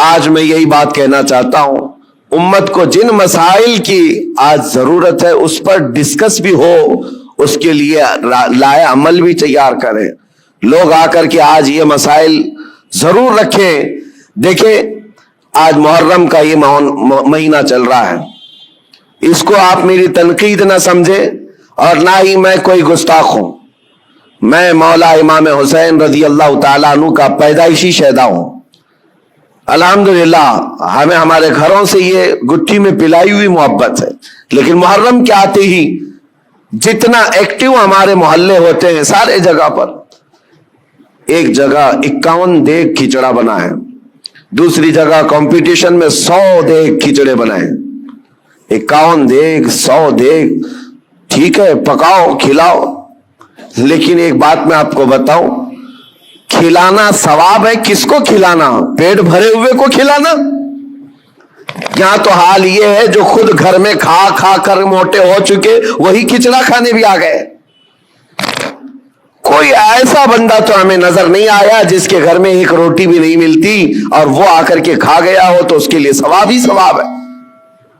آج میں یہی بات کہنا چاہتا ہوں، امت کو جن مسائل کی آج ضرورت ہے اس پر ڈسکس بھی ہو، اس کے لیے لائے عمل بھی تیار کریں۔ لوگ آ کر کے آج یہ مسائل ضرور رکھیں۔ دیکھیں آج محرم کا یہ مہینہ چل رہا ہے، اس کو آپ میری تنقید نہ سمجھیں اور نہ ہی میں کوئی گستاخ ہوں۔ میں مولا امام حسین رضی اللہ تعالیٰ عنہ کا پیدائشی شہدا ہوں۔ الحمدللہ ہمیں ہمارے گھروں سے یہ گٹھی میں پلائی ہوئی محبت ہے، لیکن محرم کے آتے ہی جتنا ایکٹیو ہمارے محلے ہوتے ہیں سارے جگہ پر، ایک جگہ 51 دیگ کھچڑا بنا ہے، دوسری جگہ کمپٹیشن میں 100 دیگ کھچڑے بنائے۔ 51 دیگ 100 دیگ، ٹھیک ہے پکاؤ کھلاؤ، لیکن ایک بات میں آپ کو بتاؤں، کھلانا ثواب ہے۔ کس کو کھلانا؟ پیٹ بھرے ہوئے کو کھلانا؟ یہاں تو حال یہ ہے جو خود گھر میں کھا کھا کر موٹے ہو چکے وہی کھچڑا کھانے بھی آ گئے۔ کوئی ایسا بندہ تو ہمیں نظر نہیں آیا جس کے گھر میں ایک روٹی بھی نہیں ملتی اور وہ آ کر کے کھا گیا ہو تو اس کے لیے ثواب ہی ثواب ہے۔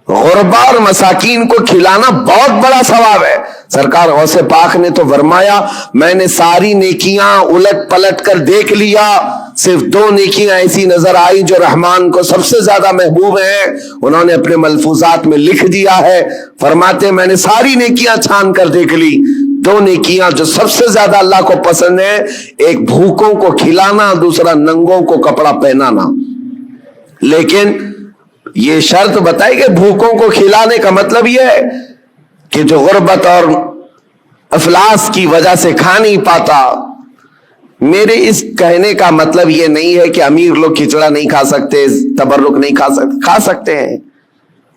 غربا اور مساکین کو کھلانا بہت بڑا ثواب ہے۔ سرکار غوث پاک نے تو فرمایا میں نے ساری نیکیاں الٹ پلٹ کر دیکھ لیا، صرف 2 نیکیاں ایسی نظر آئی جو رحمان کو سب سے زیادہ محبوب ہیں، انہوں نے اپنے ملفوظات میں لکھ دیا ہے۔ فرماتے میں نے ساری نیکیاں چھان کر دیکھ لی، 2 نیکیاں جو سب سے زیادہ اللہ کو پسند ہے، ایک بھوکوں کو کھلانا، دوسرا ننگوں کو کپڑا پہنانا۔ لیکن یہ شرط بتائی کہ بھوکوں کو کھلانے کا مطلب یہ ہے کہ جو غربت اور افلاس کی وجہ سے کھا نہیں پاتا۔ میرے اس کہنے کا مطلب یہ نہیں ہے کہ امیر لوگ کھچڑا نہیں کھا سکتے، تبرک نہیں کھا سکتے، کھا سکتے ہیں،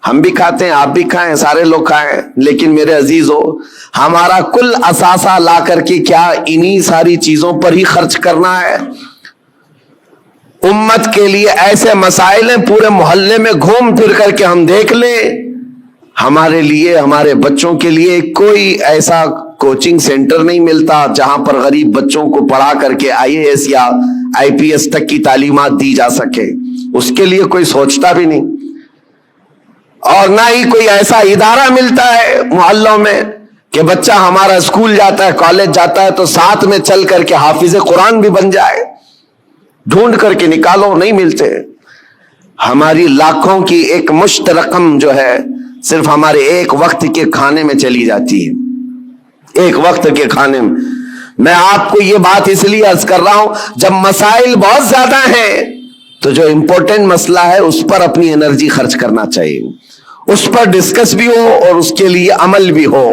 ہم بھی کھاتے ہیں، آپ بھی کھائیں، سارے لوگ کھائیں، لیکن میرے عزیزو ہمارا کل اثاثہ لا کر کے کیا انہی ساری چیزوں پر ہی خرچ کرنا ہے؟ امت کے لیے ایسے مسائل ہیں پورے محلے میں گھوم پھر کر کے ہم دیکھ لیں، ہمارے لیے ہمارے بچوں کے لیے کوئی ایسا کوچنگ سینٹر نہیں ملتا جہاں پر غریب بچوں کو پڑھا کر کے IAS یا IPS تک کی تعلیمات دی جا سکے، اس کے لیے کوئی سوچتا بھی نہیں۔ اور نہ ہی کوئی ایسا ادارہ ملتا ہے محلوں میں کہ بچہ ہمارا اسکول جاتا ہے کالج جاتا ہے تو ساتھ میں چل کر کے حافظ قرآن بھی بن جائے، ڈھونڈ کر کے نکالو، نہیں ملتے۔ ہماری لاکھوں کی ایک مشت رقم جو ہے صرف ہمارے ایک وقت کے کھانے میں چلی جاتی ہے، ایک وقت کے کھانے میں۔ میں آپ کو یہ بات اس لیے عرض کر رہا ہوں، جب مسائل بہت زیادہ ہیں تو جو امپورٹنٹ مسئلہ ہے اس پر اپنی انرجی خرچ کرنا چاہیے، اس پر ڈسکس بھی ہو اور اس کے لیے عمل بھی ہو۔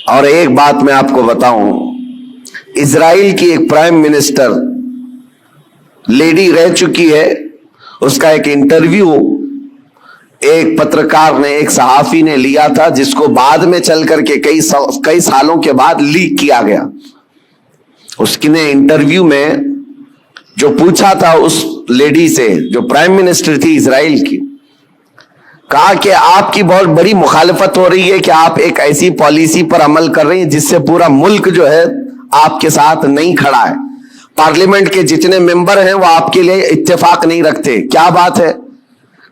اور ایک بات میں آپ کو بتاؤں، اسرائیل کی ایک پرائم منسٹر لیڈی رہ چکی ہے، اس کا ایک انٹرویو ایک پترکار نے، ایک صحافی نے لیا تھا، جس کو بعد میں چل کر کے کئی سالوں کے بعد لیک کیا گیا۔ اس نے انٹرویو میں جو پوچھا تھا اس لیڈی سے جو پرائم منسٹر تھی اسرائیل کی، کہا کہ آپ کی بہت بڑی مخالفت ہو رہی ہے کہ آپ ایک ایسی پالیسی پر عمل کر رہی ہیں جس سے پورا ملک جو ہے آپ کے ساتھ نہیں کھڑا ہے، پارلیمنٹ کے جتنے ممبر ہیں وہ آپ کے لیے اتفاق نہیں رکھتے، کیا بات ہے؟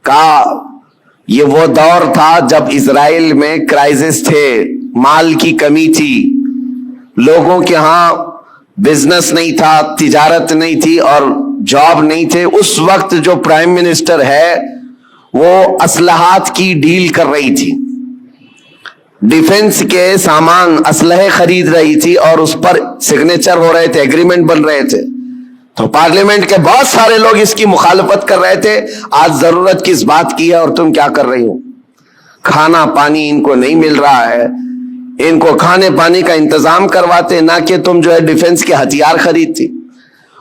کہا یہ وہ دور تھا جب اسرائیل میں کرائسس تھے، مال کی کمی تھی، لوگوں کے ہاں بزنس نہیں تھا، تجارت نہیں تھی اور جاب نہیں تھے۔ اس وقت جو پرائم منسٹر ہے وہ اسلحات کی ڈیل کر رہی تھی، ڈیفنس کے سامان اسلحے خرید رہی تھی اور اس پر سگنیچر ہو رہے تھے، ایگریمنٹ بن رہے تھے، تو پارلیمنٹ کے بہت سارے لوگ اس کی مخالفت کر رہے تھے۔ آج ضرورت کس بات کی ہے اور تم کیا کر رہی ہو؟ کھانا پانی ان کو نہیں مل رہا ہے، ان کو کھانے پانی کا انتظام کرواتے، نہ کہ تم جو ہے ڈیفنس کے ہتھیار خریدتی۔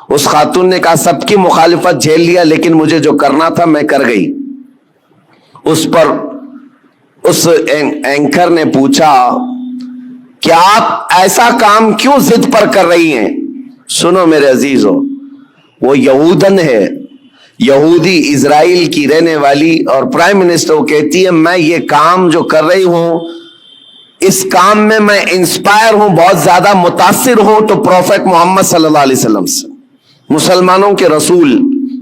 اس خاتون نے کہا سب کی مخالفت جھیل لیا لیکن مجھے جو کرنا تھا میں کر گئی۔ اس پر اس اینکر نے پوچھا کہ آپ ایسا کام کیوں ضد پر کر رہی ہیں؟ سنو میرے عزیزو، وہ یہودن ہے، یہودی، اسرائیل کی رہنے والی، اور پرائم منسٹر وہ کہتی ہے میں یہ کام جو کر رہی ہوں اس کام میں انسپائر ہوں، بہت زیادہ متاثر ہوں تو پروفیٹ محمد صلی اللہ علیہ وسلم سے، مسلمانوں کے رسول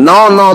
9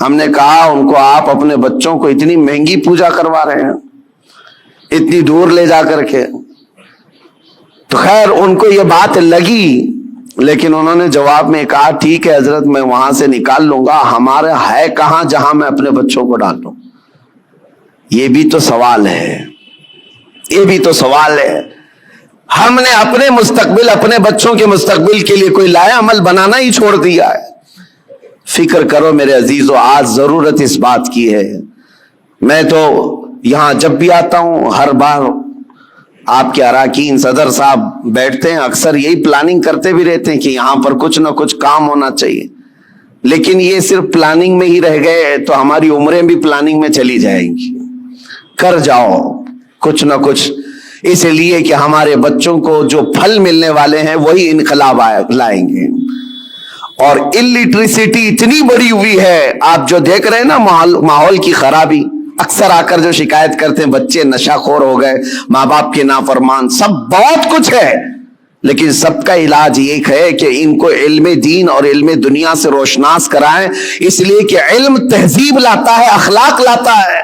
ہم نے کہا ان کو آپ اپنے بچوں کو اتنی مہنگی پوجا کروا رہے ہیں, اتنی دور لے جا کر کے. تو خیر ان کو یہ بات لگی, لیکن انہوں نے جواب میں کہا ٹھیک ہے حضرت میں وہاں سے نکال لوں گا, ہمارا ہے کہاں جہاں میں اپنے بچوں کو ڈالوں. یہ بھی تو سوال ہے, یہ بھی تو سوال ہے. ہم نے اپنے مستقبل, اپنے بچوں کے مستقبل کے لیے کوئی لایا عمل بنانا ہی چھوڑ دیا ہے. فکر کرو میرے عزیزو, آج ضرورت اس بات کی ہے. میں تو یہاں جب بھی آتا ہوں ہر بار آپ کے اراکین صدر صاحب بیٹھتے ہیں, اکثر یہی پلاننگ کرتے بھی رہتے ہیں کہ یہاں پر کچھ نہ کچھ کام ہونا چاہیے. لیکن یہ صرف پلاننگ میں ہی رہ گئے تو ہماری عمریں بھی پلاننگ میں چلی جائیں گی. کر جاؤ کچھ نہ کچھ, اس لیے کہ ہمارے بچوں کو جو پھل ملنے والے ہیں وہی انقلاب لائیں گے. اور الٹریسٹی اتنی بڑی ہوئی ہے, آپ جو دیکھ رہے ہیں نا ماحول کی خرابی, اکثر آ کر جو شکایت کرتے ہیں بچے نشہ خور ہو گئے, ماں باپ کے نافرمان, سب بہت کچھ ہے, لیکن سب کا علاج یہ ہے کہ ان کو علم دین اور علم دنیا سے روشناس کرائیں, اس لیے کہ علم تہذیب لاتا ہے, اخلاق لاتا ہے,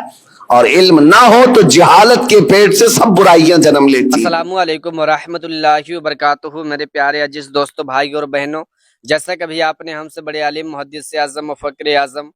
اور علم نہ ہو تو جہالت کے پیٹ سے سب برائیاں جنم لیتی. السلام علیکم ورحمۃ اللہ وبرکاتہ. میرے پیارے عزیز دوستو, بھائی اور بہنوں, جیسا کبھی آپ نے ہم سے بڑے عالم, محدث اعظم, مفکر اعظم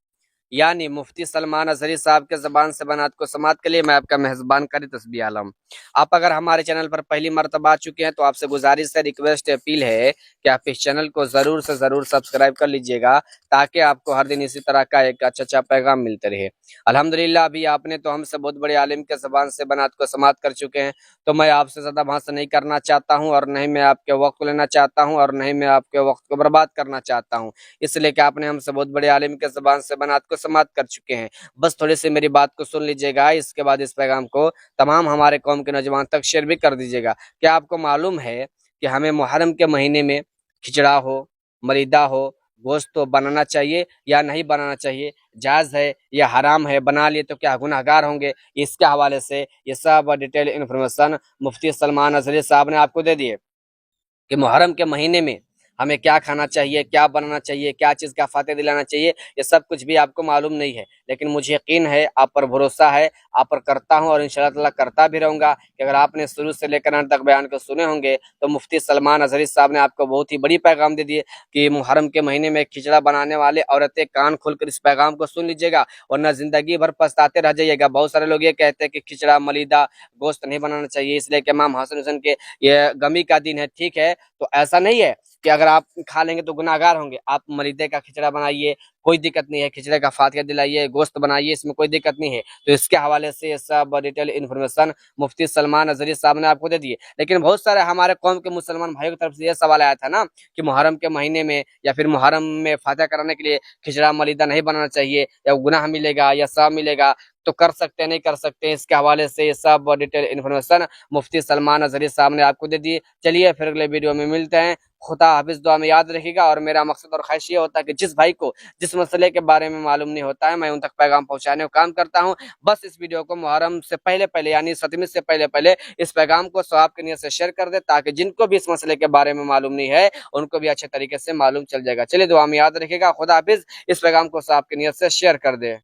یعنی مفتی سلمان اظہری صاحب کے زبان سے بنات کو سماعت کے لیے میں آپ کا میزبان قاری تسبیح عالم. آپ اگر ہمارے چینل پر پہلی مرتبہ آ چکے ہیں تو آپ سے گزارش ہے, ریکویسٹ ہے, اپیل ہے کہ آپ اس چینل کو ضرور سے ضرور سبسکرائب کر لیجئے گا, تاکہ آپ کو ہر دن اسی طرح کا ایک اچھا پیغام ملتے رہے. الحمدللہ ابھی آپ نے تو ہم سے بہت بڑے عالم کے زبان سے بنات کو سماعت کر چکے ہیں, تو میں آپ سے زیادہ بحث نہیں کرنا چاہتا ہوں, اور نہیں میں آپ کے وقت لینا چاہتا ہوں, اور نہیں میں آپ کے وقت کو برباد کرنا چاہتا ہوں, اس لیے کہ آپ نے ہم سے بہت بڑے عالم کے زبان سے بنات کو سماعت کر چکے ہیں. بس تھوڑی سی میری بات کو سن لیجئے گا, اس کے بعد اس پیغام کو تمام ہمارے قوم کے نوجوان تک شیئر بھی کر دیجئے گا. کیا آپ کو معلوم ہے کہ ہمیں محرم کے مہینے میں کھچڑا ہو, ملیدہ ہو, گوشت تو بنانا چاہیے یا نہیں بنانا چاہیے, جائز ہے یا حرام ہے, بنا لیے تو کیا گناہ گار ہوں گے؟ اس کے حوالے سے یہ سب ڈیٹیل انفارمیشن مفتی سلمان اظہری صاحب نے آپ کو دے دیے کہ محرم کے مہینے میں ہمیں کیا کھانا چاہیے, کیا بنانا چاہیے, کیا چیز کا فاتح دلانا چاہیے. یہ سب کچھ بھی آپ کو معلوم نہیں ہے, لیکن مجھے یقین ہے, آپ پر بھروسہ ہے, آپ پر کرتا ہوں, اور انشاءاللہ تعالیٰ کرتا بھی رہوں گا کہ اگر آپ نے شروع سے لے کر انت تک بیان کو سنے ہوں گے تو مفتی سلمان اظہری صاحب نے آپ کو بہت ہی بڑی پیغام دے دیے کہ محرم کے مہینے میں کھچڑا بنانے والے عورتیں کان کھول کر اس پیغام کو سن لیجیے گا, ورنہ زندگی بھر پچھتاتے رہ جائیے گا. بہت سارے لوگ یہ کہتے ہیں کہ کھچڑا, ملیدہ, گوشت نہیں بنانا چاہیے اس لیے کہ امام حسن حسین کے یہ غمی کا دن ہے. ٹھیک ہے, تو ایسا نہیں ہے کہ اگر آپ کھا لیں گے تو گناہ گار ہوں گے. آپ ملیدے کا کھچڑا بنائیے, کوئی دقت نہیں ہے, کھچڑے کا فاتحہ دلائیے, گوشت بنائیے, اس میں کوئی دقت نہیں ہے. تو اس کے حوالے سے یہ سب ڈیٹیل انفارمیشن مفتی سلمان اظہری صاحب نے آپ کو دے دیے. لیکن بہت سارے ہمارے قوم کے مسلمان بھائیوں کی طرف سے یہ سوال آیا تھا نا کہ محرم کے مہینے میں یا پھر محرم میں فاتحہ کرانے کے لیے کھچڑا, ملیدہ نہیں بنانا چاہیے, یا گناہ ملے گا یا ثواب ملے گا, تو کر سکتے نہیں کر سکتے. اس کے حوالے سے یہ سب ڈیٹیل انفارمیشن مفتی سلمان اظہری صاحب نے آپ کو دے دی. چلیے پھر اگلے ویڈیو میں ملتے ہیں. خدا حافظ, دعا میں یاد رکھے گا. اور میرا مقصد اور خواہش یہ ہوتا ہے کہ جس بھائی کو جس مسئلے کے بارے میں معلوم نہیں ہوتا ہے, میں ان تک پیغام پہنچانے کا کام کرتا ہوں. بس اس ویڈیو کو محرم سے پہلے یعنی 7ویں سے پہلے اس پیغام کو ثواب کی نیت سے شیئر کر دے, تاکہ جن کو بھی اس مسئلے کے بارے میں معلوم نہیں ہے ان کو بھی اچھے طریقے سے معلوم چل جائے گا. چلیے دعا میں یاد رکھے گا. خدا حافظ. اس پیغام کو ثواب کی نیت سے شیئر کر دے.